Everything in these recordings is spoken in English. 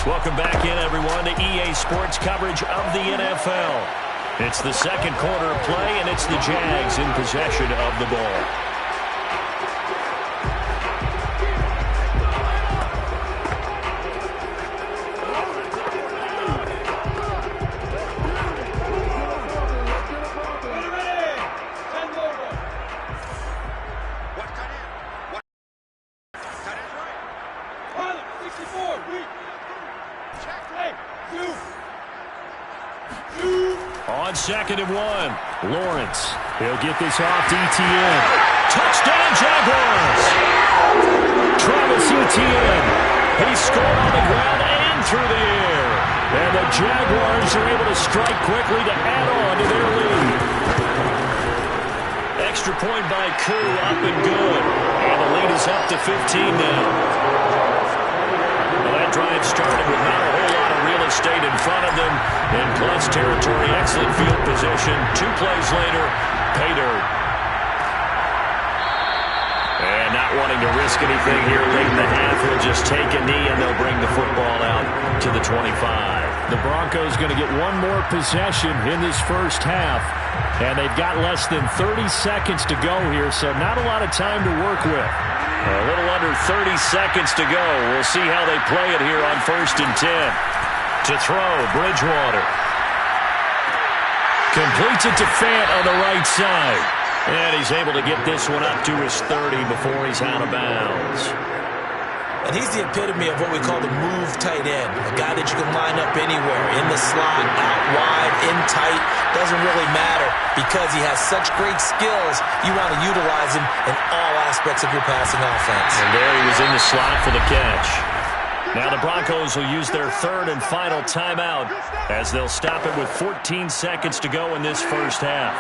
Welcome back in, everyone, to EA Sports coverage of the NFL. It's the second quarter of play, and it's the Jags in possession of the ball. On 2nd and 1, Lawrence. He'll get this off to Etienne. Touchdown, Jaguars! Travis Etienne. He scored on the ground and through the air. And the Jaguars are able to strike quickly to add on to their lead. Extra point by Koo, up and good. And the lead is up to 15 now. Well, that drive started with not a whole lot of real estate in front of them. In plus territory, excellent field position. 2 plays later, pay dirt. And not wanting to risk anything here late in the half, he'll just take a knee and they'll bring the football out to the 25. The Broncos going to get one more possession in this first half. And they've got less than 30 seconds to go here, so not a lot of time to work with. A little under 30 seconds to go. We'll see how they play it here on 1st and 10. To throw, Bridgewater. Completes it to Fant on the right side. And he's able to get this one up to his 30 before he's out of bounds. And he's the epitome of what we call the move tight end. A guy that you can line up anywhere, in the slot, out wide, in tight. Doesn't really matter because he has such great skills. You want to utilize him in all aspects of your passing offense. And there he was in the slot for the catch. Now the Broncos will use their 3rd and final timeout as they'll stop it with 14 seconds to go in this first half.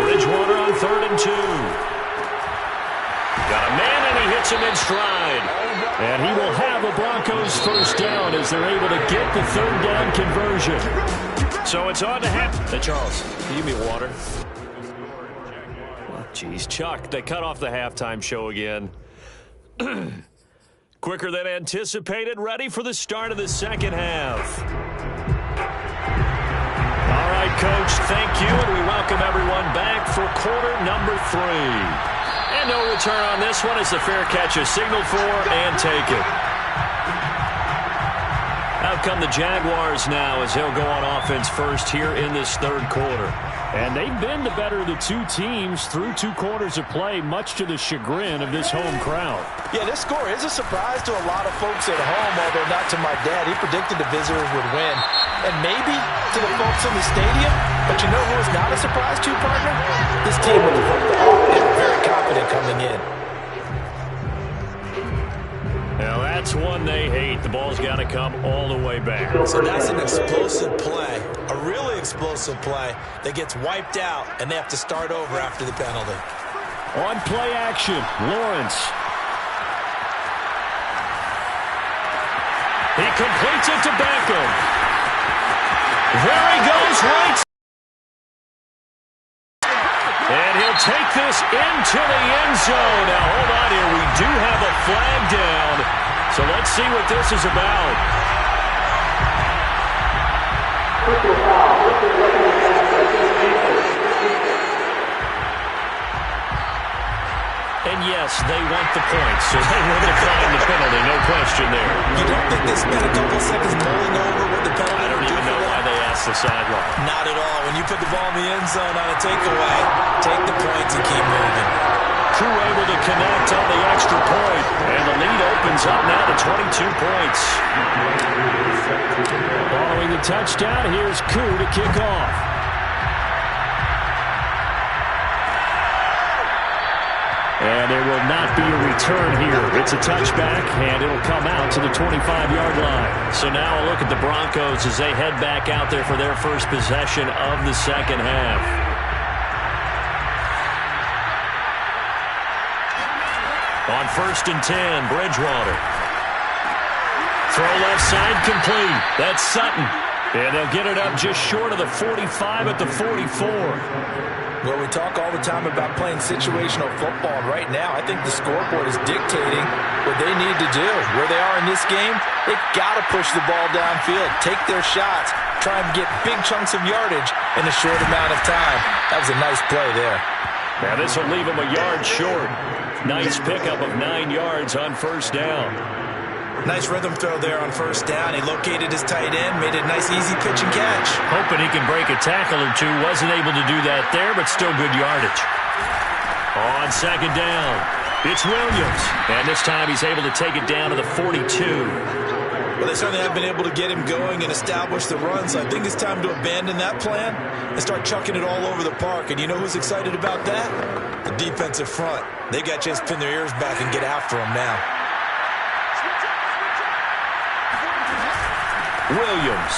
Bridgewater on 3rd and 2. Got a man, and he hits him in stride. And he will have the Broncos first down as they're able to get the 3rd down conversion. So it's on to Hey, Charles, can you give me water? Jeez, Chuck, they cut off the halftime show again. Quicker than anticipated, ready for the start of the second half. All right, Coach, thank you, and we welcome everyone back for quarter number 3. And no return on this one as the fair catch is signaled for and taken. Out come the Jaguars now as they'll go on offense first here in this 3rd quarter. And they've been the better of the 2 teams through 2 quarters of play, much to the chagrin of this home crowd. Yeah, this score is a surprise to a lot of folks at home, although not to my dad. He predicted the visitors would win. And maybe to the folks in the stadium, but you know who is not a surprise to, partner? This team with the football. They were very confident coming in. Now that's one they hate. The ball's got to come all the way back. So that's an explosive play, a really explosive play that gets wiped out, and they have to start over after the penalty. On play action, Lawrence. He completes it to Beckham. There he goes, right. And he'll take this into the end zone. Now, hold on here. We do have a flag down. So let's see what this is about. And yes, they want the points, so they will decline the penalty. No question there. You don't think they spent a couple seconds mulling over what the penalty? I don't even know why they asked the sideline. Not at all. When you put the ball in the end zone on a takeaway, take the points and keep moving. Crew able to connect on the extra point, and the lead opens up now to 22 points. Following the touchdown, here's Koo to kick off. And there will not be a return here. It's a touchback, and it'll come out to the 25-yard line. So now a look at the Broncos as they head back out there for their first possession of the second half. On 1st and 10, Bridgewater. Throw left side complete. That's Sutton. And they'll get it up just short of the 45 at the 44. Well, we talk all the time about playing situational football, and right now I think the scoreboard is dictating what they need to do. Where they are in this game, they've got to push the ball downfield, take their shots, try and get big chunks of yardage in a short amount of time. That was a nice play there. Now this will leave them a yard short. Nice pickup of 9 yards on first down. Nice rhythm throw there on first down. He located his tight end, made a nice easy pitch and catch. Hoping he can break a tackle or two. Wasn't able to do that there, but still good yardage. On second down, it's Williams. And this time he's able to take it down to the 42. Well, they certainly have been able to get him going and establish the run, so I think it's time to abandon that plan and start chucking it all over the park. And you know who's excited about that? The defensive front. They got a chance to pin their ears back and get after him now. Williams.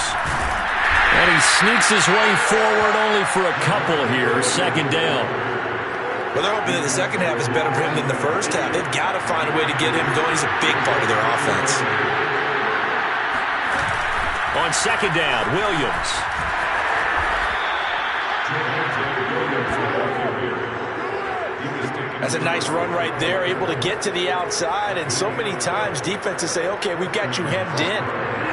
And he sneaks his way forward only for a couple here. Second down. Well, they're hoping that the second half is better for him than the first half. They've got to find a way to get him going. He's a big part of their offense. On second down, Williams. That's a nice run right there, able to get to the outside, and so many times defenses say, okay, we've got you hemmed in.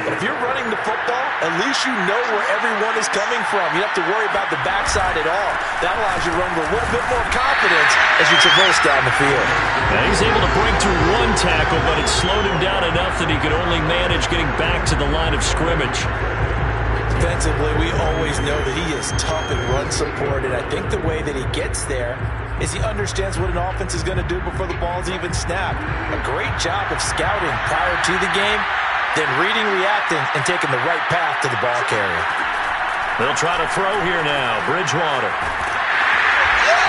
But if you're running the football, at least you know where everyone is coming from. You don't have to worry about the backside at all. That allows you to run with a little bit more confidence as you traverse down the field. Now he's able to break through one tackle, but it slowed him down enough that he could only manage getting back to the line of scrimmage. Defensively, we always know that he is tough in run support, and I think the way that he gets there is he understands what an offense is going to do before the ball's even snapped. A great job of scouting prior to the game, then reading, reacting, and taking the right path to the ball carrier. They'll try to throw here now. Bridgewater.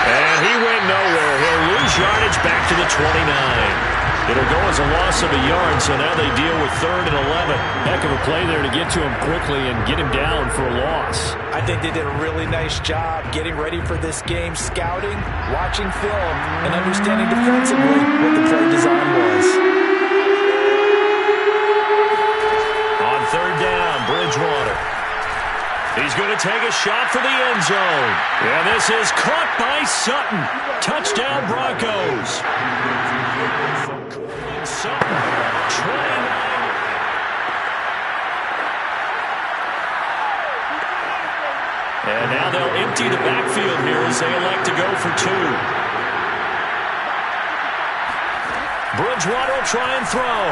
And he went nowhere. He'll lose yardage back to the 29. It'll go as a loss of a yard, so now they deal with 3rd and 11. Heck of a play there to get to him quickly and get him down for a loss. I think they did a really nice job getting ready for this game, scouting, watching film, and understanding defensively what the play design was. On 3rd down, Bridgewater. He's going to take a shot for the end zone. And this is caught by Sutton. Touchdown, Broncos. Sutton, 29. And now they'll empty the backfield here as they elect to go for 2. Bridgewater will try and throw.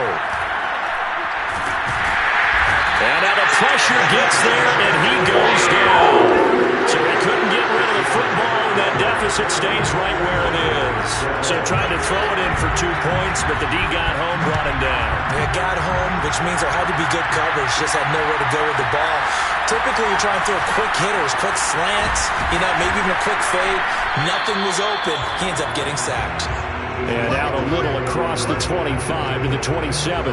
And now the pressure gets there, and he goes down. So he couldn't get rid of the football, and that deficit stays right where it is. So tried to throw it in for 2 points, but the D got home, brought him down. It got home, which means there had to be good coverage, just had nowhere to go with the ball. Typically, you're trying to throw quick hitters, quick slants, maybe even a quick fade. Nothing was open. He ends up getting sacked. And out a little across the 25 to the 27.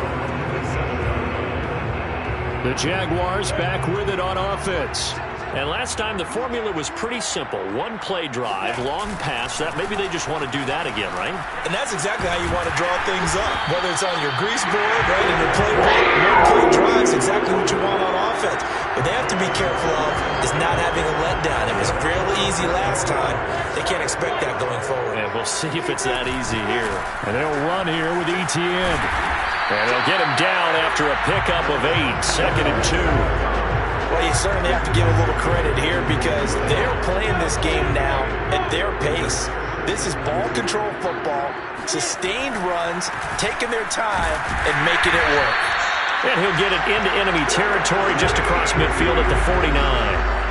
The Jaguars back with it on offense. And last time the formula was pretty simple. 1 play drive, long pass. That maybe they just want to do that again, right? And that's exactly how you want to draw things up. Whether it's on your grease board, right, in your playbook, 1 play drive is exactly what you want on offense. What they have to be careful of is not having a letdown. It was fairly easy last time. They can't expect that going forward. And we'll see if it's that easy here. And they'll run here with Etienne. And they'll get him down after a pickup of 8, 2nd and 2. Well, you certainly have to give a little credit here because they're playing this game now at their pace. This is ball control football, sustained runs, taking their time, and making it work. And he'll get it into enemy territory just across midfield at the 49.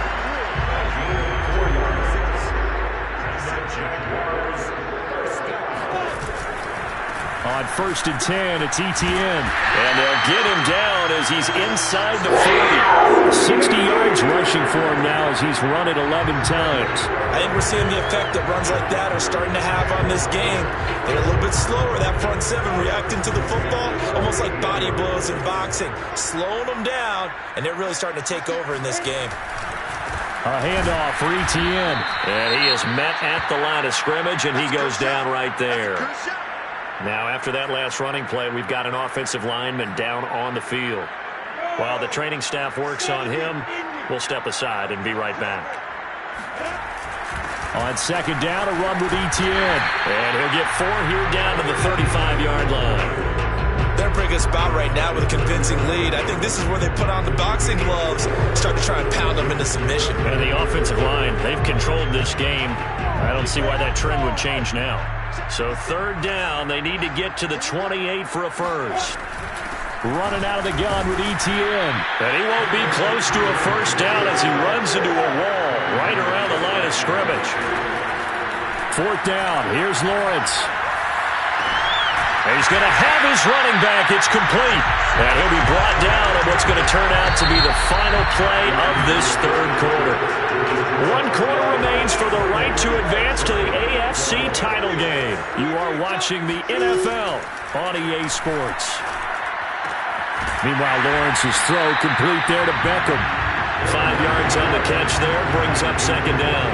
On 1st and 10, it's Etienne. And they'll get him down as he's inside the 40. 60 yards rushing for him now as he's run it 11 times. I think we're seeing the effect that runs like that are starting to have on this game. They're a little bit slower, that front 7 reacting to the football, almost like body blows in boxing. Slowing them down, and they're really starting to take over in this game. A handoff for Etienne. And he is met at the line of scrimmage, and he goes down right there. Now, after that last running play, we've got an offensive lineman down on the field. While the training staff works on him, we'll step aside and be right back. On second down, a run with Etienne. And he'll get 4 here down to the 35-yard line. They're pretty good spot right now with a convincing lead. I think this is where they put on the boxing gloves, start to try and pound them into submission. And the offensive line, they've controlled this game. I don't see why that trend would change now. So third down, they need to get to the 28 for a first. Running out of the gun with Etienne. And he won't be close to a first down as he runs into a wall right around the line of scrimmage. Fourth down, here's Lawrence. And he's going to have his running back. It's complete. And he'll be brought down on what's going to turn out to be the final play of this third quarter. 1 quarter remains for the right to advance to the AFC title game. You are watching the NFL on EA Sports. Meanwhile, Lawrence's throw complete there to Beckham. 5 yards on the catch there, brings up second down.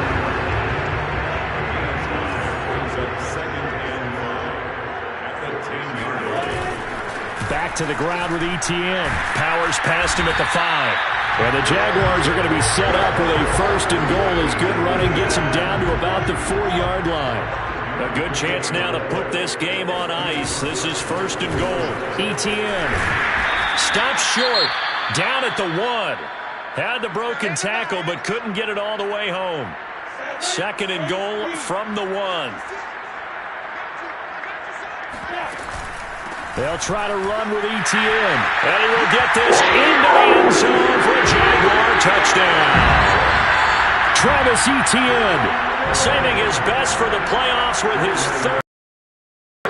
Back to the ground with Etienne. Powers past him at the 5. And the Jaguars are going to be set up with a first and goal as good running gets him down to about the 4-yard line. A good chance now to put this game on ice. This is first and goal. Etienne. Stopped short, down at the 1. Had the broken tackle, but couldn't get it all the way home. Second and goal from the 1. They'll try to run with Etienne. And he will get this into the end zone for a Jaguar touchdown. Travis Etienne saving his best for the playoffs with his third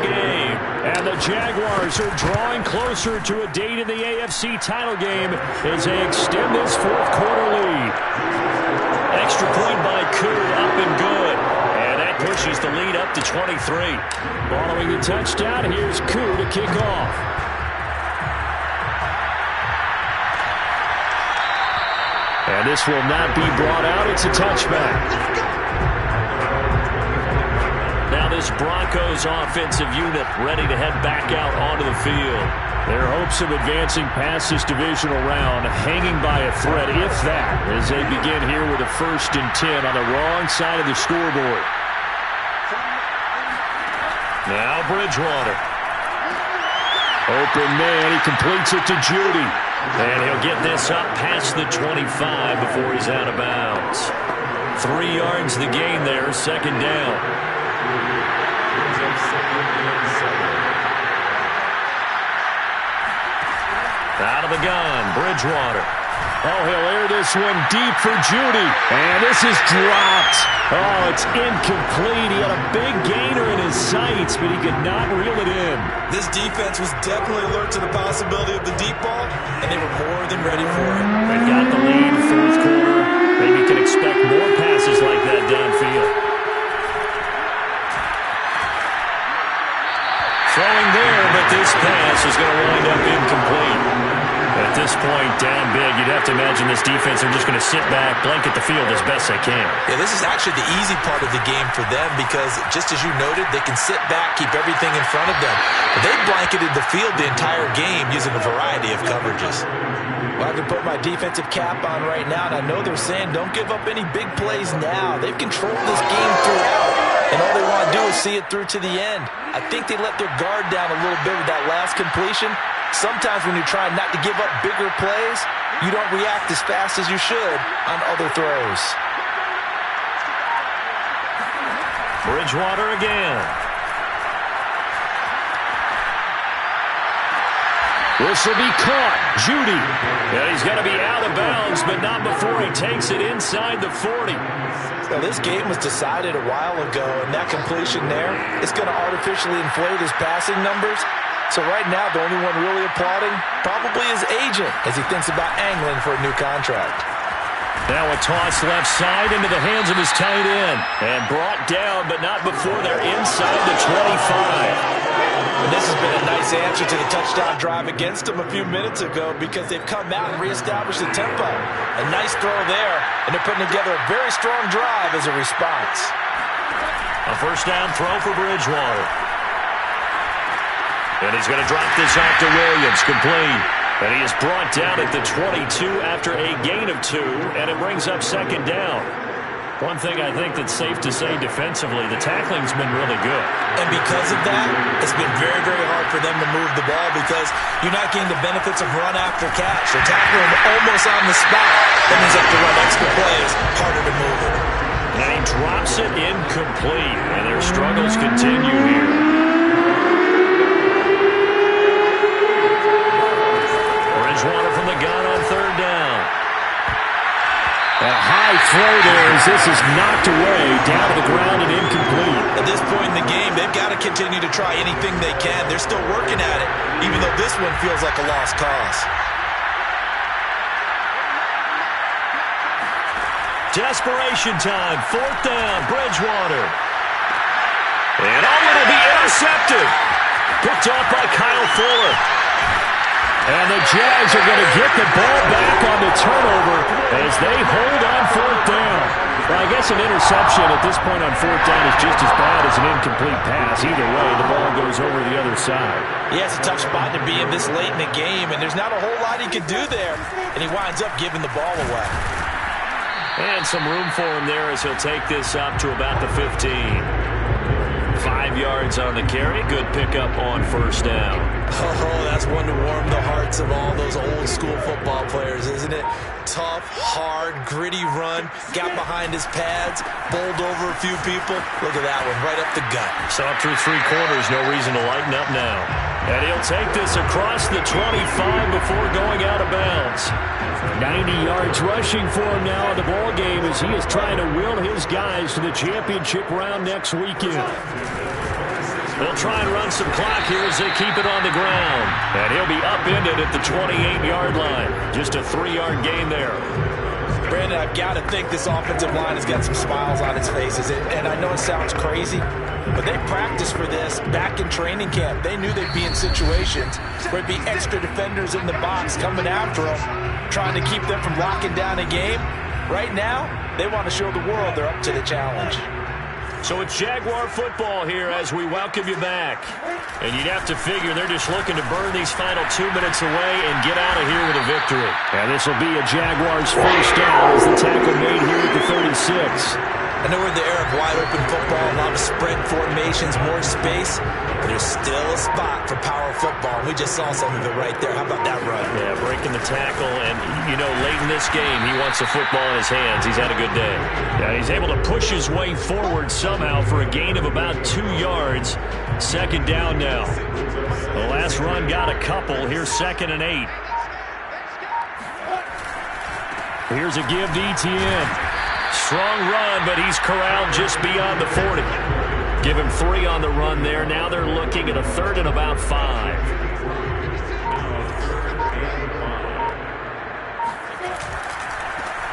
game. And the Jaguars are drawing closer to a date in the AFC title game as they extend this fourth quarter lead. Extra point by Koo, up and good. And that pushes the lead up to 23. Following the touchdown, here's Koo to kick off. And this will not be brought out. It's a touchback. Now this Broncos offensive unit ready to head back out onto the field. Their hopes of advancing past this divisional round hanging by a thread, if that, as they begin here with a 1st and 10 on the wrong side of the scoreboard. Now Bridgewater. Open man, he completes it to Judy. And he'll get this up past the 25 before he's out of bounds. 3 yards the gain there, second down. Out of the gun, Bridgewater. Oh, he'll air this one deep for Judy. And this is dropped. Oh, it's incomplete. He had a big gainer in his sights, but he could not reel it in. This defense was definitely alert to the possibility of the deep ball, and they were more than ready for it. They've got the lead, fourth quarter. Maybe you can expect more passes like that downfield. Throwing there, but this pass is going to wind up incomplete. At this point, down big, you'd have to imagine this defense are just going to sit back, blanket the field as best they can. Yeah, this is actually the easy part of the game for them because, just as you noted, they can sit back, keep everything in front of them. But they blanketed the field the entire game using a variety of coverages. Well, I can put my defensive cap on right now, and I know they're saying don't give up any big plays now. They've controlled this game throughout, and all they want to do is see it through to the end. I think they let their guard down a little bit with that last completion. Sometimes when you're trying not to give up bigger plays, you don't react as fast as you should on other throws. Bridgewater again. This will be caught. Judy. Yeah, he's got to be out of bounds, but not before he takes it inside the 40. Now, this game was decided a while ago, and that completion there is going to artificially inflate his passing numbers. So right now, the only one really applauding probably his agent as he thinks about angling for a new contract. Now a toss left side into the hands of his tight end. And brought down, but not before they're inside the 25. And this has been a nice answer to the touchdown drive against them a few minutes ago because they've come out and reestablished the tempo. A nice throw there, and they're putting together a very strong drive as a response. A first down throw for Bridgewater. And he's going to drop this off to Williams, complete. And he is brought down at the 22 after a gain of 2, and it brings up second down. One thing I think that's safe to say defensively, the tackling's been really good. And because of that, it's been very, very hard for them to move the ball because you're not getting the benefits of run after catch. They're tackling him almost on the spot. That means they have to run extra plays, harder to move it. And he drops it incomplete, and their struggles continue here. Bridgewater from the gun on third down. A high throw there as this is knocked away, down to the ground and incomplete. At this point in the game, they've got to continue to try anything they can. They're still working at it, even though this one feels like a lost cause. Desperation time, fourth down, Bridgewater. And it'll be intercepted. Picked off by Kyle Fuller. And the Jags are going to get the ball back on the turnover as they hold on fourth down. Well, I guess an interception at this point on fourth down is just as bad as an incomplete pass. Either way, the ball goes over the other side. Yeah, it's a tough spot to be in this late in the game, and there's not a whole lot he can do there. And he winds up giving the ball away. And some room for him there as he'll take this up to about the 15. 5 yards on the carry. Good pickup on first down. Oh, that's one to warm the hearts of all those old school football players, isn't it? Tough, hard, gritty run. Got behind his pads, bowled over a few people. Look at that one, right up the gut. Saw it through 3 quarters. No reason to lighten up now. And he'll take this across the 25 before going out of bounds. 90 yards rushing for him now in the ball game as he is trying to will his guys to the championship round next weekend. They'll try and run some clock here as they keep it on the ground. And he'll be upended at the 28-yard line. Just a 3-yard gain there. Brandon, I've got to think this offensive line has got some smiles on its faces. And I know it sounds crazy, but they practiced for this back in training camp. They knew they'd be in situations where it'd be extra defenders in the box coming after them, trying to keep them from locking down a game. Right now, they want to show the world they're up to the challenge. So it's Jaguar football here as we welcome you back. And you'd have to figure they're just looking to burn these final 2 minutes away and get out of here with a victory. And this will be a Jaguars first down as the tackle made here at the 36. I know we're in the era of wide-open football, a lot of spread formations, more space, but there's still a spot for power football. We just saw some of it right there. How about that run? Yeah, breaking the tackle, and, you know, late in this game, he wants the football in his hands. He's had a good day. Yeah, he's able to push his way forward somehow for a gain of about 2 yards. Second down now. The last run got a couple. Here's 2nd and 8. Here's a give to ETN. Strong run, but he's corralled just beyond the 40. Give him 3 on the run there. Now they're looking at a 3rd and about 5.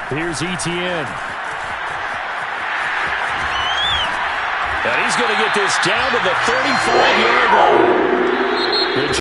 Here's ETN. And he's going to get this down to the 35-yard line. The